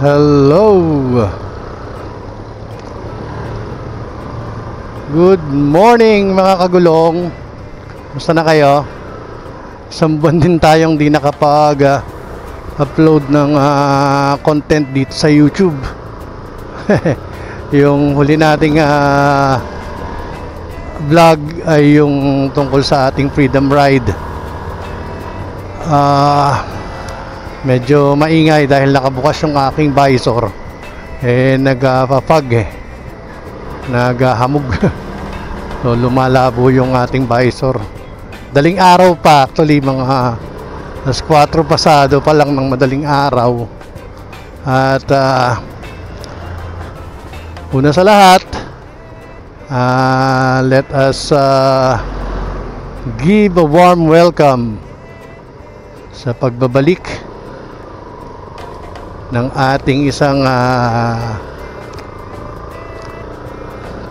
Hello. Good morning mga kagulong. Musta na kayo? Isang buwan din tayong di nakapag-upload ng content dito sa YouTube. Yung huli nating vlog ay yung tungkol sa ating Freedom Ride. Medyo maingay dahil nakabukas yung aking visor. Nagpapag naghahamog. So lumalabo yung ating visor. Daling araw pa, actually mga alas 4 pasado pa lang ng madaling araw. At una sa lahat, let us give a warm welcome sa pagbabalik ng ating isang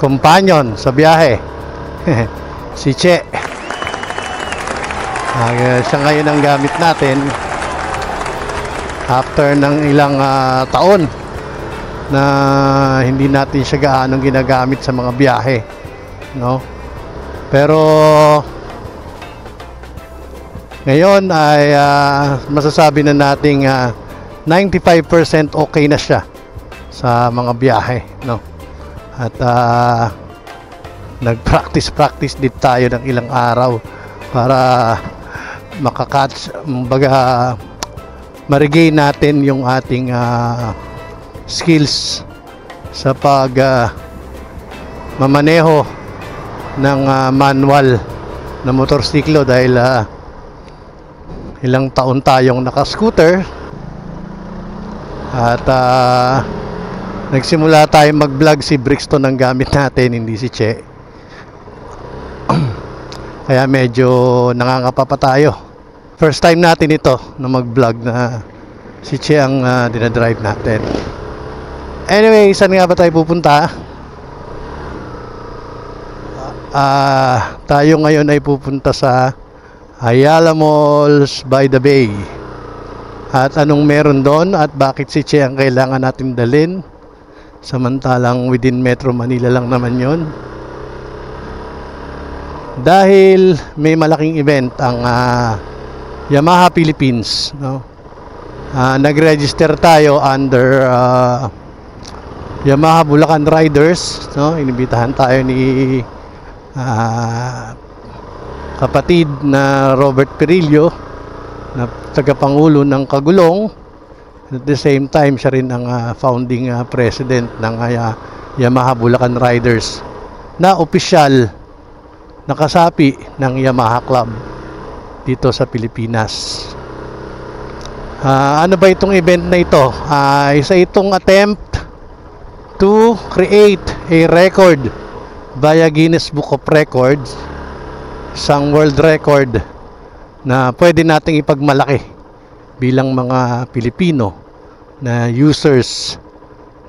companion sa biyahe. Si Che. Siya ngayon ang gamit natin after ng ilang taon na hindi natin siya gaanong ginagamit sa mga biyahe, no? Pero ngayon ay masasabi na nating 95% okay na siya sa mga biyahe, no? At nag-practice din tayo ng ilang araw para makakatch, ma-regain natin yung ating skills sa pag mamaneho ng manual na motorsiklo dahil ilang taon tayong naka-scooter. At nagsimula tayong mag-vlog, si Brixton ang gamit natin, hindi si Che. Kaya medyo nangangapa pa tayo. First time natin ito na mag-vlog na si Che ang dinadrive natin. Anyway, saan nga ba tayo pupunta? Tayo ngayon ay pupunta sa Ayala Malls by the Bay. At anong meron doon at bakit si Che ang kailangan natin dalhin samantalang within Metro Manila lang naman yon? Dahil may malaking event ang Yamaha Philippines, no? Nag-register tayo under Yamaha Bulacan Riders, no? Inibitahan tayo ni kapatid na Robert Perillo na tagapangulo ng Kagulong. At the same time, siya rin ang founding president ng Yamaha Bulacan Riders na opisyal na kasapi ng Yamaha Club dito sa Pilipinas. Ano ba itong event na ito? Isa itong attempt to create a record via Guinness Book of Records, isang world record na pwede nating ipagmalaki bilang mga Pilipino na users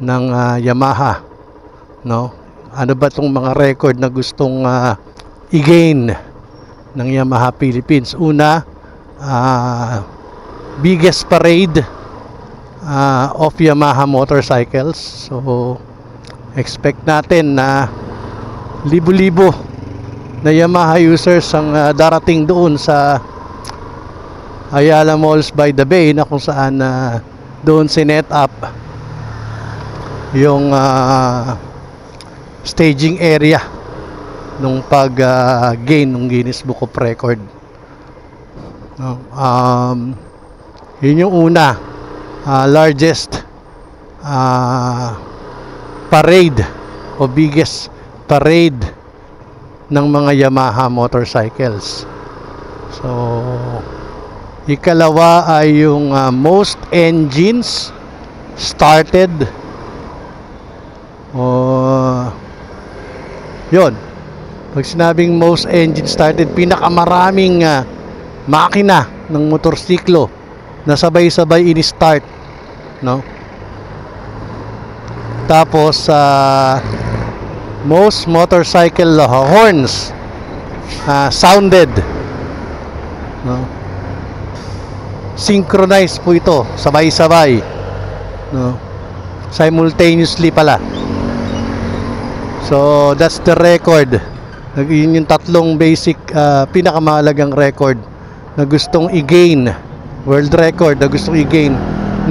ng Yamaha, no? Ano ba itong mga record na gustong i-gain ng Yamaha Philippines? Una, biggest parade of Yamaha motorcycles. So expect natin na libo-libo na Yamaha users ang darating doon sa Ayala Malls by the Bay, na kung saan doon sinet up yung staging area nung pag-gain ng Guinness Book of Record. Yun yung una, largest parade o biggest parade ng mga Yamaha motorcycles. So ikalawa ay yung most engines started. Yun, pag sinabing most engines started, pinakamaraming makina ng motorsiklo na sabay-sabay ini-start, no? Tapos most motorcycle horns sounded, no? Synchronized po ito, sabay-sabay, no? simultaneously pala. So that's the record. Yun yung tatlong basic pinakamahalagang record na gustong i-gain, world record na gustong i-gain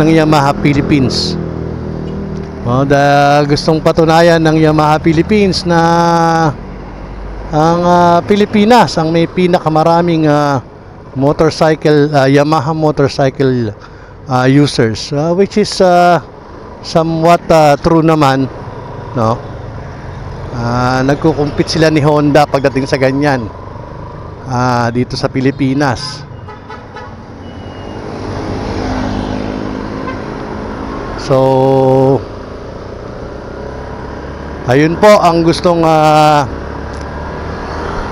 ng Yamaha Philippines. Gustong patunayan ng Yamaha Philippines na ang Pilipinas ang may pinakamaraming motorcycle, Yamaha motorcycle users, which is somewhat true naman, no? Nagkukumpit sila ni Honda pagdating sa ganyan dito sa Pilipinas. So ayun po ang gustong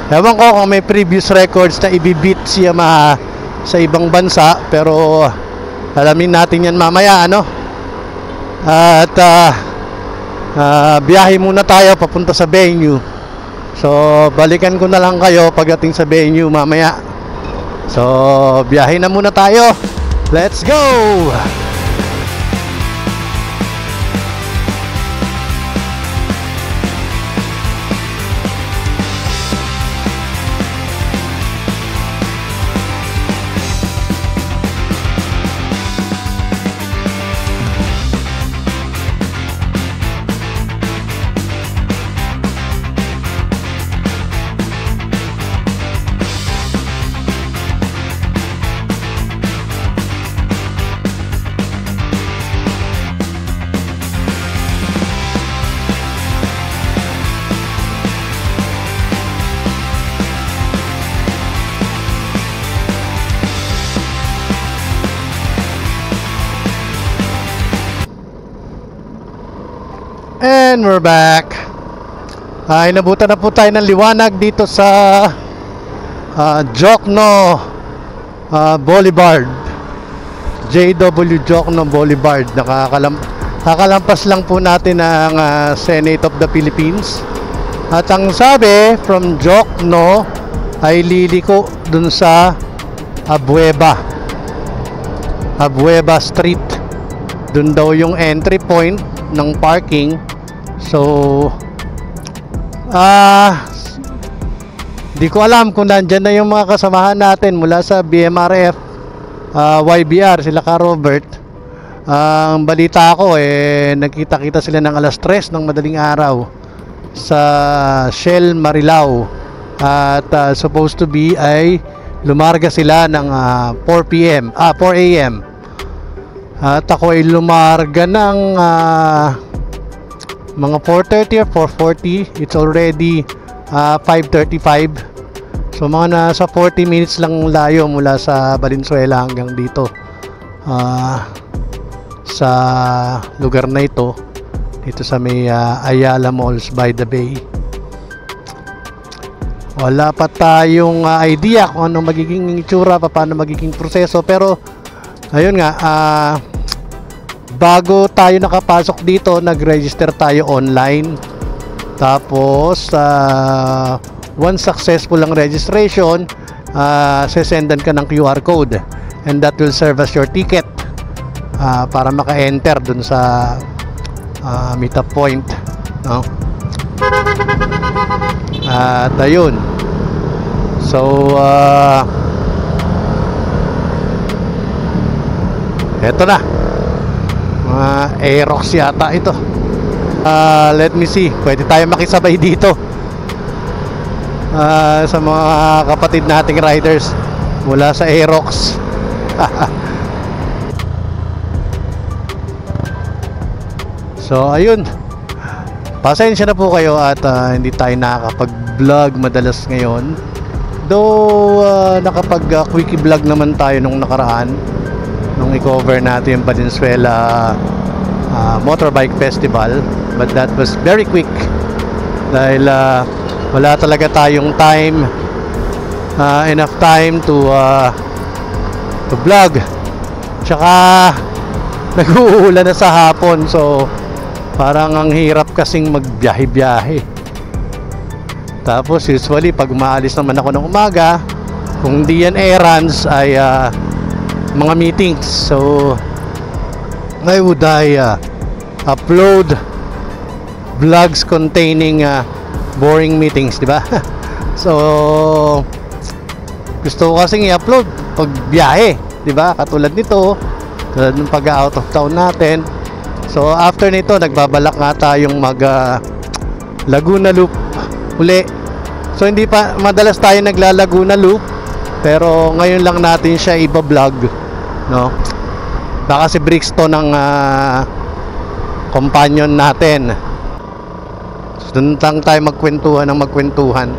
ewan ko kung may previous records na ibibit si Yamaha sa ibang bansa, pero alamin natin yan mamaya, ano? At biyahe muna tayo papunta sa venue. So balikan ko na lang kayo pagdating sa venue mamaya. So biyahe na muna tayo. Let's go! And we're back. Inabutan na po tayo ng liwanag dito sa Jokno Boulevard, JW Jokno Boulevard. Kakalampas lang po natin ang Senate of the Philippines. At ang sabi, from Jokno ay liliko dun sa Abueva Street. Dun daw yung entry point ng parking. So di ko alam kung nandyan na yung mga kasamahan natin mula sa BMRF, YBR, sila ka Robert. Ang balita ko nagkita-kita sila ng alas 3 ng madaling araw sa Shell Marilao. At supposed to be ay lumarga sila ng 4 AM. At ako ay lumarga ng mga 4:30 or 4:40. It's already 5:35. So mga nasa 40 minutes lang layo mula sa Valenzuela hanggang dito sa lugar na ito, dito sa may Ayala Malls by the Bay. Wala pa tayong idea kung ano magiging itsura, paano magiging proseso, pero ayun nga, bago tayo nakapasok dito, nag-register tayo online. Tapos once successful ang registration, sesendan ka ng QR code, and that will serve as your ticket para maka-enter dun sa meetup point, no? At ayun. So eto na, Aerox yata ito. Let me see, pwede tayo makisabay dito sa mga kapatid nating riders mula sa Aerox. So ayun, pasensya na po kayo at hindi tayo nakakapag-vlog madalas ngayon. Though nakapag-quickie vlog naman tayo nung nakaraan, nung i-cover natin yung Valenzuela Motorbike Festival, but that was very quick dahil wala talaga tayong time, enough time to vlog. Tsaka nag-uulan na sa hapon, so parang ang hirap kasing magbiyahe-biyahe. Tapos usually pag umaalis naman ako ng umaga, kung di yan errands ay mga meetings. So I would upload vlogs containing boring meetings, di ba? So gusto ko kasing i-upload pag biyahe, di ba? Katulad nito, tulad ng pag-out of town natin. So after nito, nagbabalak nga tayong mag Laguna Loop uli. So hindi pa madalas tayo nagla-Laguna Loop, pero ngayon lang natin siya iba-vlog, no? Baka si Brixton ang companion natin. So doon lang tayo magkwentuhan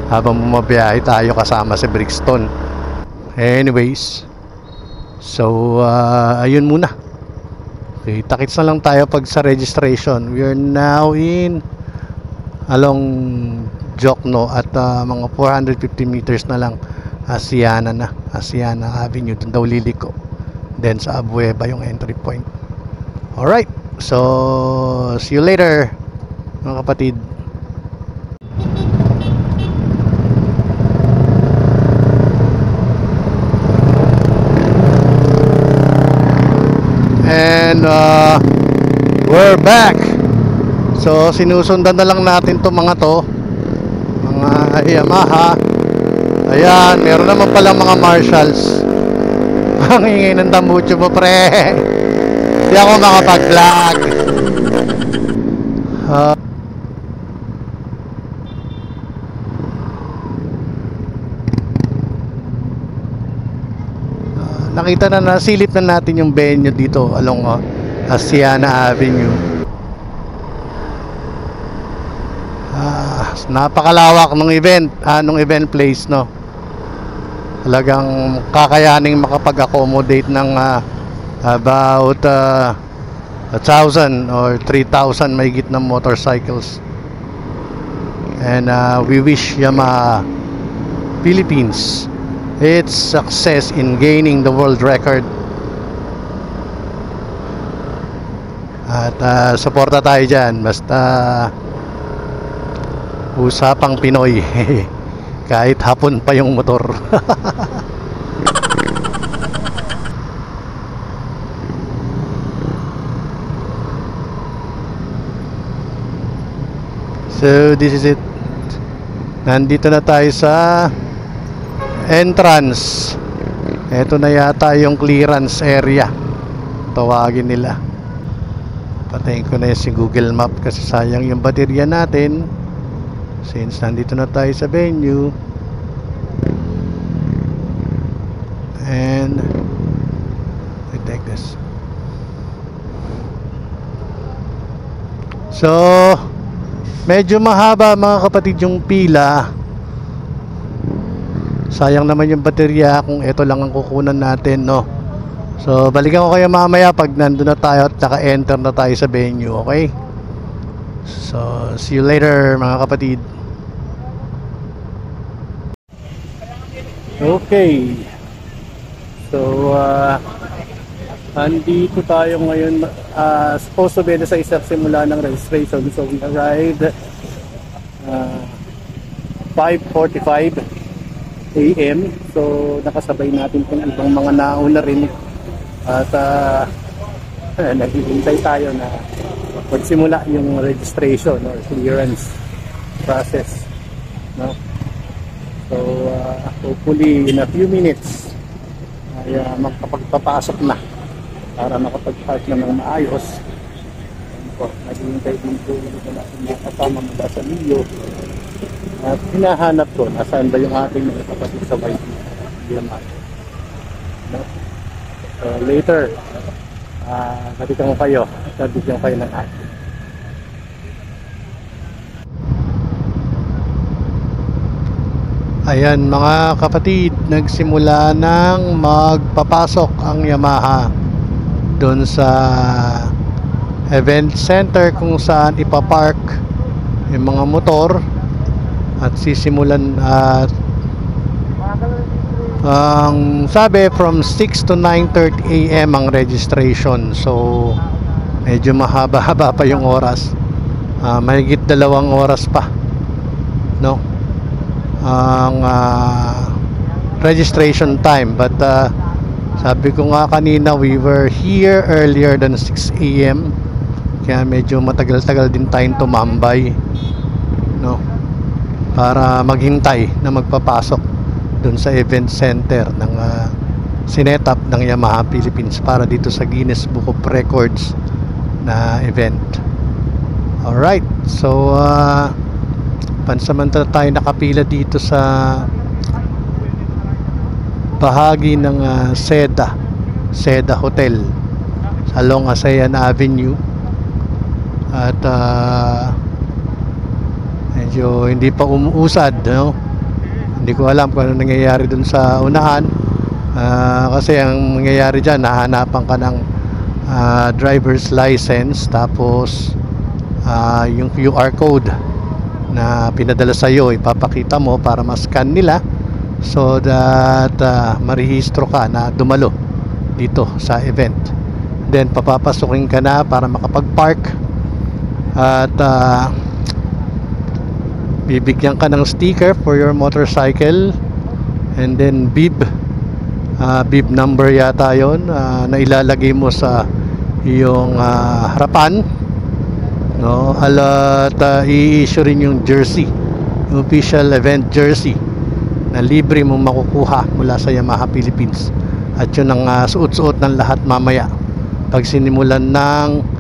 habang bumabiyahe tayo kasama si Brixton. Anyways, so ayun muna. Okay, takits na lang tayo pag sa registration. We are now in along Jokno at mga 450 meters na lang Asiana Avenue, doon daw liliko. Then sa Abueva yung entry point. Alright, so see you later mga kapatid. And we're back. So sinusundan na lang natin to mga Yamaha. Ayan, meron naman pala mga Marshalls. Ang ingay ng tambucho mo, pre. Hindi ako makapag-vlog. Nakita na, nasilip na natin yung venue dito along Asiana Avenue. Napakalawak ng event, nung event place, no. Talagang kakayaning makapag-accommodate ng about 1,000 or 3,000 mahigit na motorcycles. And we wish Yamaha Philippines its success in gaining the world record. At suporta tayo dyan, basta usapang Pinoy. Kahit hapon pa yung motor. So this is it. Nandito na tayo sa entrance. Ito na yata yung clearance area, tawagin nila. Patayin ko na si Google Map kasi sayang yung baterya natin. Since nandito na tayo sa venue. And we take this. So medyo mahaba mga kapatid yung pila. Sayang naman yung baterya kung ito lang ang kukunan natin, no. So balikan ko kayo mamaya pag nandun na tayo at naka-enter na tayo sa venue, okay? So see you later mga kapatid. Okay. So andito tayo ngayon, supposed to be sa isang simula ng registration. So we arrived 5:45 AM. So nakasabay natin kung ibang mga nauna rin. At naghihintay tayo na magsimula yung registration or clearance process, no? So hopefully in a few minutes ay magkapagpapasok na para makapag-park na ng maayos. Naghihintay din po yung kasama mula sa Mio. At hinahanap ko nasaan ba yung ating mga kapatid sa YT. No? So later balikan ko kayo, bigyan kayo ng atin. Ayan mga kapatid, nagsimula ng magpapasok ang Yamaha doon sa event center kung saan ipapark yung mga motor at sisimulan at ang sabi from 6 to 9:30 AM ang registration. So medyo mahaba-haba pa yung oras, mahigit 2 oras pa, no, ang registration time. But sabi ko nga kanina, we were here earlier than 6 AM Kaya medyo matagal-tagal din tayong tumambay, no? Para maghintay na magpapasok dun sa event center ng sinetap ng Yamaha Philippines para dito sa Guinness Book of Records na event. Alright, so pansamantala tayo nakapila dito sa bahagi ng Seda Hotel along Asayan Avenue. At medyo hindi pa umuusad, no? Hindi ko alam kung ano nangyayari dun sa unahan, kasi ang nangyayari dyan, nahanapan ka ng driver's license, tapos yung QR code na pinadala sa'yo ipapakita mo para ma-scan nila so that marehistro ka na dumalo dito sa event. Then papapasokin ka na para makapag-park at bibigyan ka ng sticker for your motorcycle, and then bib number yata yon na ilalagay mo sa iyong harapan, no? At i-issue rin yung jersey, yung official event jersey na libre mong makukuha mula sa Yamaha Philippines. At yun ang suot-suot ng lahat mamaya pag sinimulan ng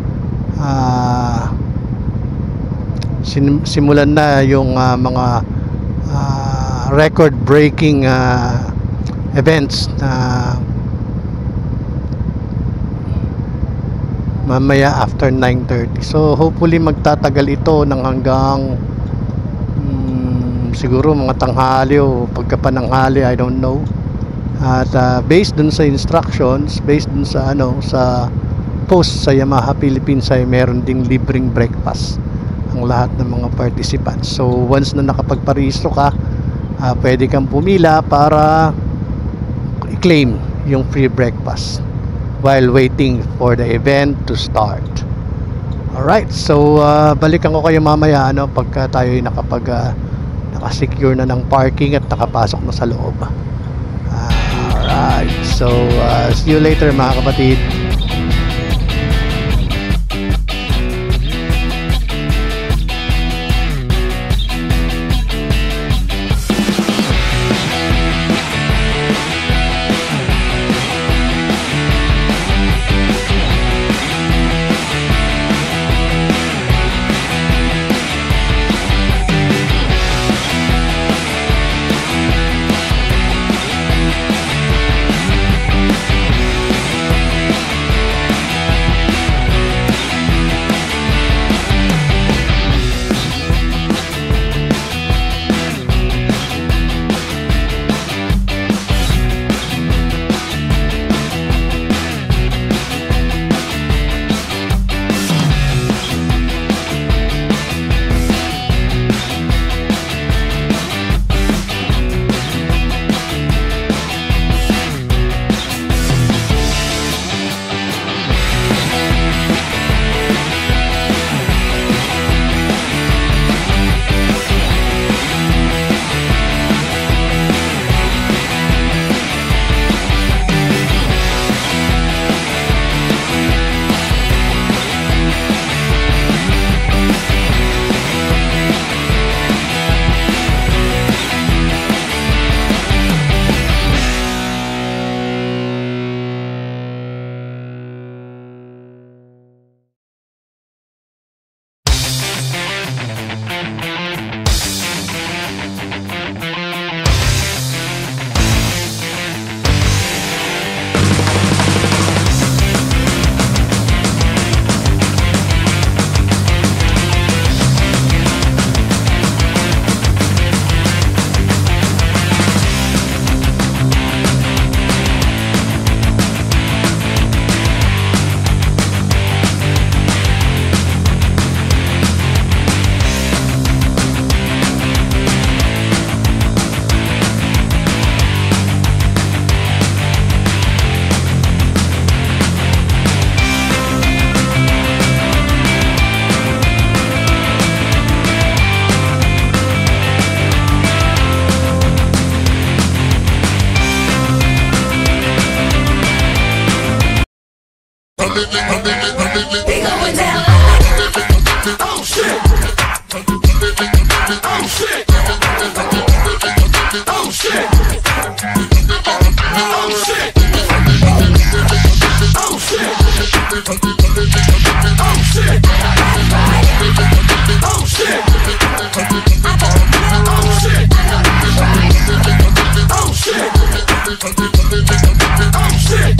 simulan na yung mga record breaking events na mamaya after 9:30. So hopefully magtatagal ito ng hanggang siguro mga tanghali o pagkapananghali, I don't know. At based dun sa instructions, based dun sa sa post sa Yamaha Philippines, ay meron ding libreng breakfast ang lahat ng mga participants. So once na nakapagparehistro ka, pwede kang pumila para i-claim yung free breakfast while waiting for the event to start. Alright, so balikan ko kayo mamaya pagka tayo nakasecure na ng parking at nakapasok na sa loob. Alright, so see you later mga kapatid. We going down. Oh shit. Oh shit. Oh shit. Oh shit. Oh shit. Oh shit. Oh shit. Oh shit.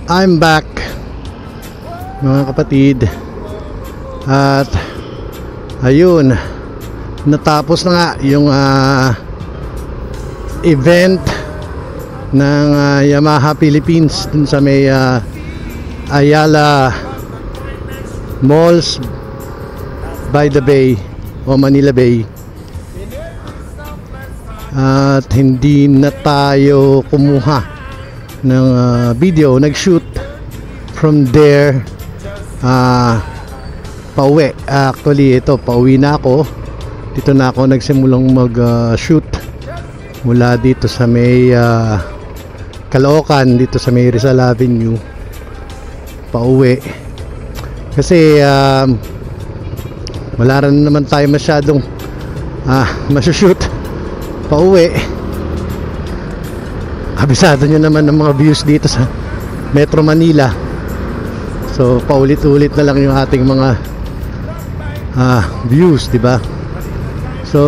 I'm back, mga kapatid, at ayun, natapos na nga yung event ng Yamaha Philippines dun sa may Ayala Malls by the Bay o Manila Bay, at hindi na tayo kumuha ng video, nag-shoot from there pauwi. Actually ito, pauwi na ako. Dito na ako nagsimulang mag-shoot mula dito sa may Caloocan, dito sa may Rizal Avenue, pauwi kasi wala rin naman tayo masyadong masushoot pauwi. Kabisado nyo naman ng mga views dito sa Metro Manila, so paulit-ulit na lang yung ating mga views, di ba? So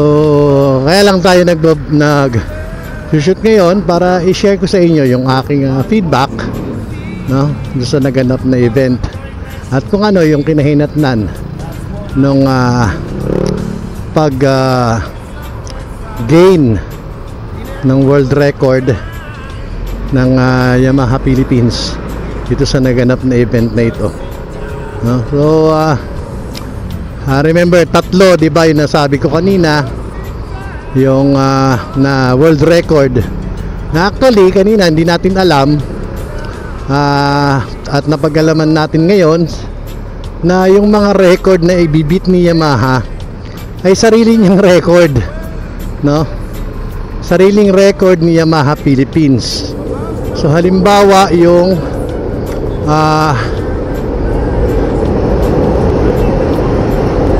kaya lang tayo nag-shoot ngayon para i-share ko sa inyo yung aking feedback, no, doon sa naganap na event at kung ano yung kinahinatnan nung pag gain ng world record ng Yamaha Philippines dito sa naganap na event na ito, no? So remember, tatlo, di ba, yung nasabi ko kanina, yung na world record na actually kanina hindi natin alam, at napag-alaman natin ngayon na yung mga record na ibibit ni Yamaha ay sarili niyang record, no? Sariling record ni Yamaha Philippines. So halimbawa yung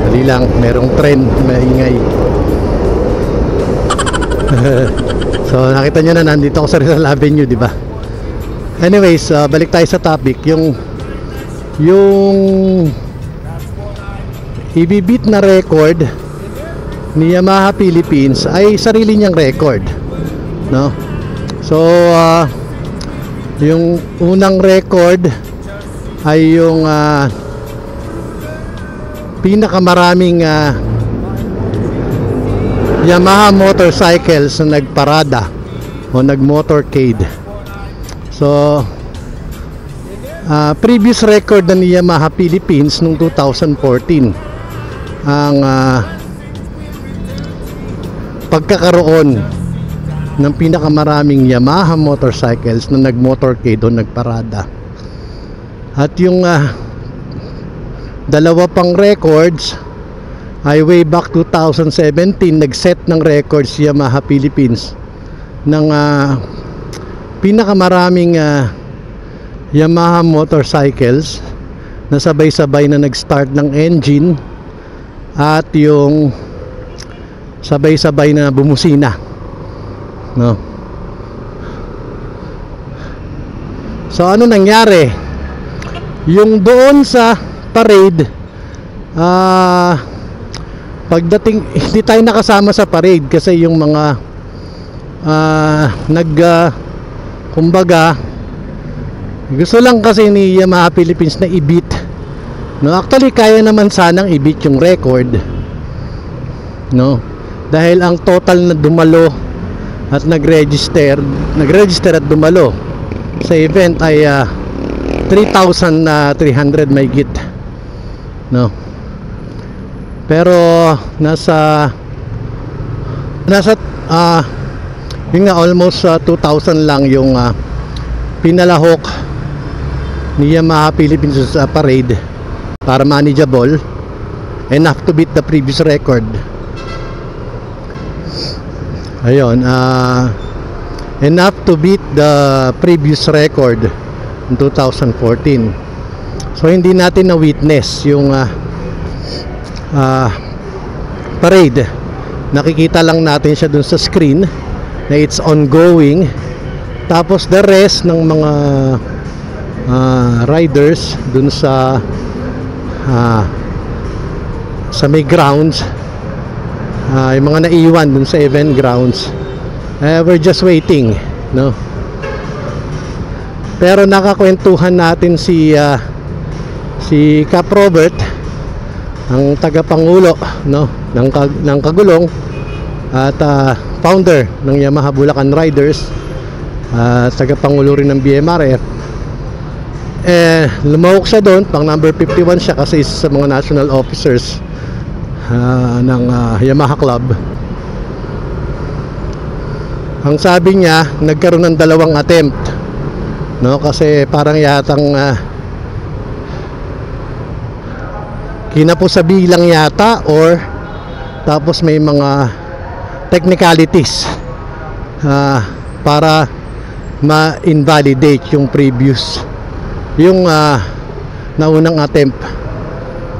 dali lang, merong trend, maingay. So nakita nyo na, nandito ako sa Rizal Avenue, di ba? Anyways, balik tayo sa topic. Yung ibibit na record ni Yamaha Philippines ay sarili niyang record, no? So yung unang record ay yung pinakamaraming Yamaha motorcycles na nagparada o nagmotorcade. So previous record na ni Yamaha Philippines noong 2014 ang pagkakaroon ng pinakamaraming Yamaha motorcycles na nagmotorcade o nagparada. At yung dalawa pang records ay way back 2017 nag-set ng records si Yamaha Philippines ng pinakamaraming Yamaha motorcycles na sabay-sabay na nag-start ng engine at yung sabay-sabay na bumusina, no? So ano nangyari? Yung doon sa parade, pagdating, hindi tayo nakasama sa parade kasi yung mga kumbaga gusto lang kasi ni Yamaha Philippines na i-beat, no? Actually kaya naman sanang i-beat yung record, no? Dahil ang total na dumalo at nag-register at dumalo sa event ay 3,300 mahigit, no? Pero nasa yun nga, almost 2,000 lang yung pinalahok ni Yamaha Philippines sa parade para manageable, enough to beat the previous record. Ayun, enough to beat the previous record in 2014. So hindi natin na witness yung parade. Nakikita lang natin siya dun sa screen na it's ongoing. Tapos the rest ng mga riders dun sa may grounds, yung mga naiwan dun sa event grounds, we're just waiting, no? Pero nakakwentuhan natin si Cap Robert, ang tagapangulo, no, ng Kagulong at founder ng Yamaha Bulacan Riders, tagapangulo rin ng BMRF. Lumahok siya doon, pang number 51 siya kasi isa sa mga national officers ng Yamaha Club. Ang sabi niya, nagkaroon ng dalawang attempt, no, kasi parang yatang kinapusabilang yata, or tapos may mga technicalities para ma-invalidate yung previous, yung naunang attempt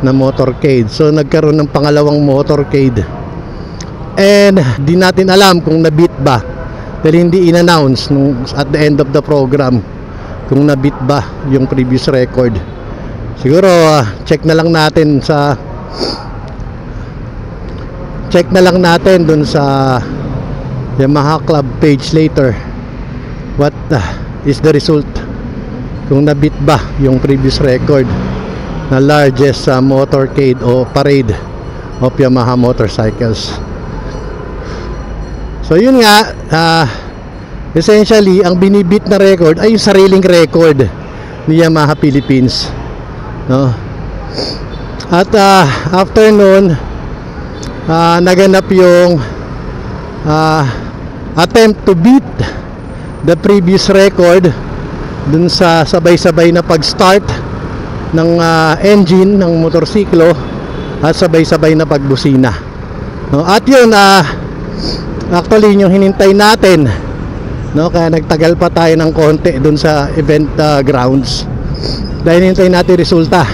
na motorcade. So nagkaroon ng pangalawang motorcade, and di natin alam kung na-beat ba dahil hindi in-announce at the end of the program kung na-beat ba yung previous record. Siguro check na lang natin dun sa Yamaha Club page later what is the result, kung na-beat ba yung previous record na largest motorcade o parade of Yamaha motorcycles. So yun nga, essentially ang binibit na record ay yung sariling record ni Yamaha Philippines, no? At after nun, naganap yung attempt to beat the previous record dun sa sabay-sabay na pag-start ng engine ng motorsiklo at sabay-sabay na pagbusina, no? At yun, actually yung hinintay natin, no? Kaya nagtagal pa tayo ng konti dun sa event grounds dahil hinintay natin resulta.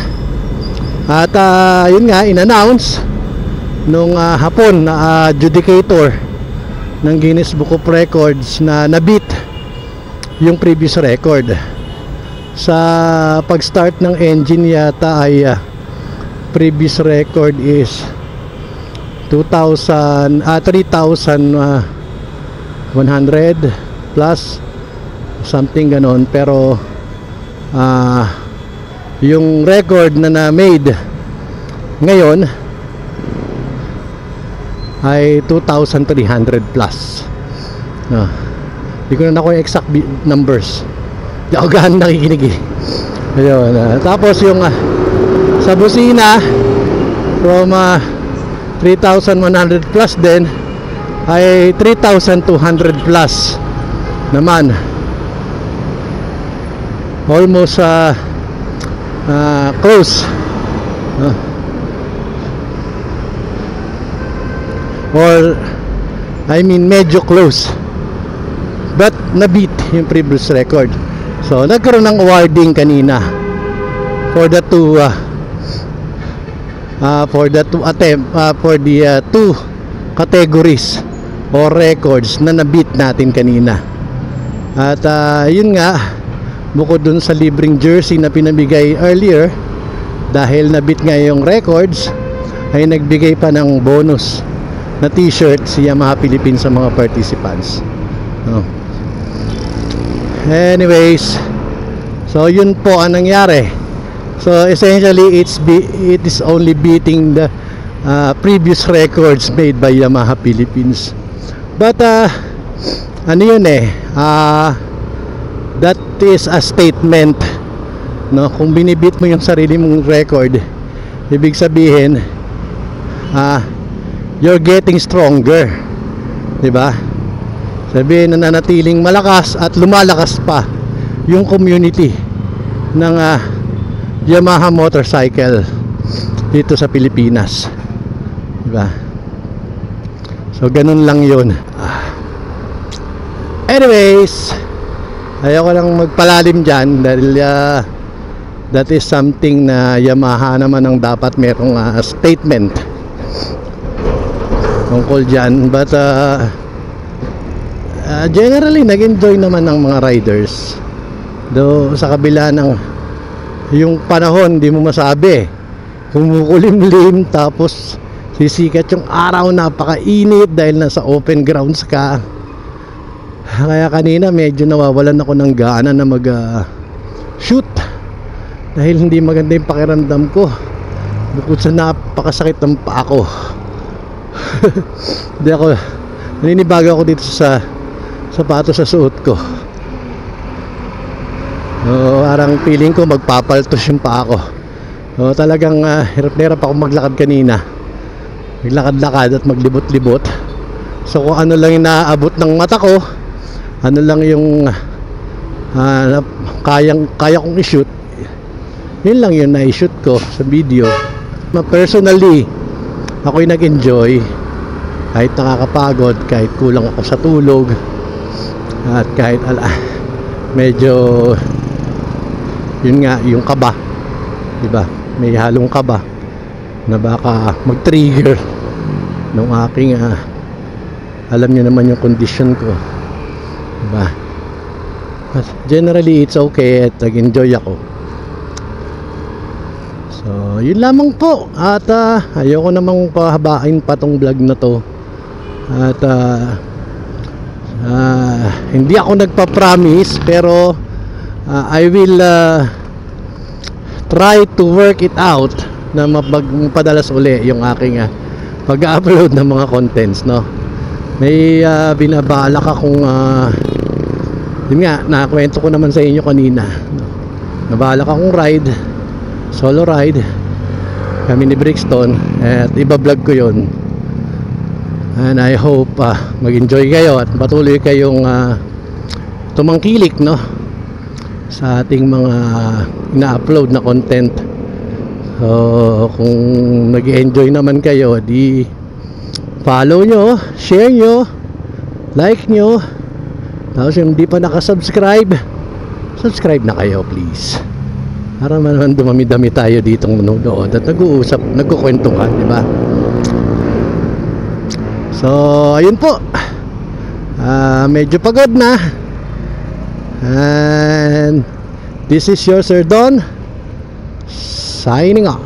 At yun nga, in-announce nung hapon na adjudicator ng Guinness Book of Records na na-beat yung previous record. Sa pag-start ng engine yata ay previous record is 3,100 plus something ganon, pero yung record na na-made ngayon ay 2,300 plus. Hindi ko na nakuha yung exact numbers, hindi ako gaano nakikinig eh. Ayun, tapos yung sa busina from 3,100 plus din ay 3,200 plus naman. Almost close. Or I mean medyo close, but na-beat yung previous record. So nagkaroon ng awarding kanina for the two two categories or records na na-beat natin kanina. At yun nga, bukod dun sa libreng jersey na pinabigay earlier, dahil na-beat nga yung records, ay nagbigay pa ng bonus na t-shirt si Yamaha Philippines sa mga participants. Anyways, so yun po ang nangyari. So essentially it is only beating the previous records made by Yamaha Philippines. But ano yun that is a statement, no? Kung binibit mo yung sarili mong record, ibig sabihin you're getting stronger, di ba? Sabihin na nanatiling malakas at lumalakas pa yung community ng Yamaha motorcycle dito sa Pilipinas, di ba? So ganun lang yun. Anyways, ayoko lang magpalalim dyan dahil that is something na Yamaha naman ang dapat merong statement tungkol dyan. But generally nag-enjoy naman ng mga riders, though sa kabila ng yung panahon, di mo masabi, kumukulimlim tapos sisikat yung araw, napakainit dahil nasa open grounds ka. Kaya kanina medyo nawawalan ako ng gana na mag shoot dahil hindi maganda yung pakiramdam ko, bukod sa napakasakit ng paa ko. Hindi ako, naninibago ako dito sa sapatos sa suot ko. Parang feeling ko magpapaltos yung paa ko. Talagang hirap na hirap ako maglakad kanina, maglakad-lakad at maglibot-libot. So kung ano lang yung naaabot ng mata ko, ano lang yung kaya kong i-shoot, yun lang yung na-shoot ko sa video. Personally, ako'y nag-enjoy kahit nakakapagod, kahit kulang ako sa tulog, at kahit medyo yun nga, yung kaba, diba? May halong kaba na baka mag-trigger ng aking alam niyo naman yung condition ko, diba? But generally it's okay at nag-enjoy ako. So yun lamang po. At ayoko namang pahabain pa tong vlog na to. At hindi ako nagpa-promise, pero I will try to work it out na mapadalas uli yung aking pag-upload ng mga contents, no? May binabalak akong yun nga, nakakwento ko naman sa inyo kanina, no? Nabalak akong ride, solo ride kami ni Brixton, at iba-vlog ko yun. And I hope mag-enjoy kayo at patuloy kayong tumangkilik, no, sa ating mga ina-upload na content. So kung nag-enjoy naman kayo, di follow nyo, share nyo, like nyo. Tapos yung hindi pa nakasubscribe, subscribe na kayo please, para naman dumami-dami tayo ditong manonood at nag-uusap, nagkukwentuhan, di ba? So ayun po, medyo pagod na, and this is your Sir Don signing off.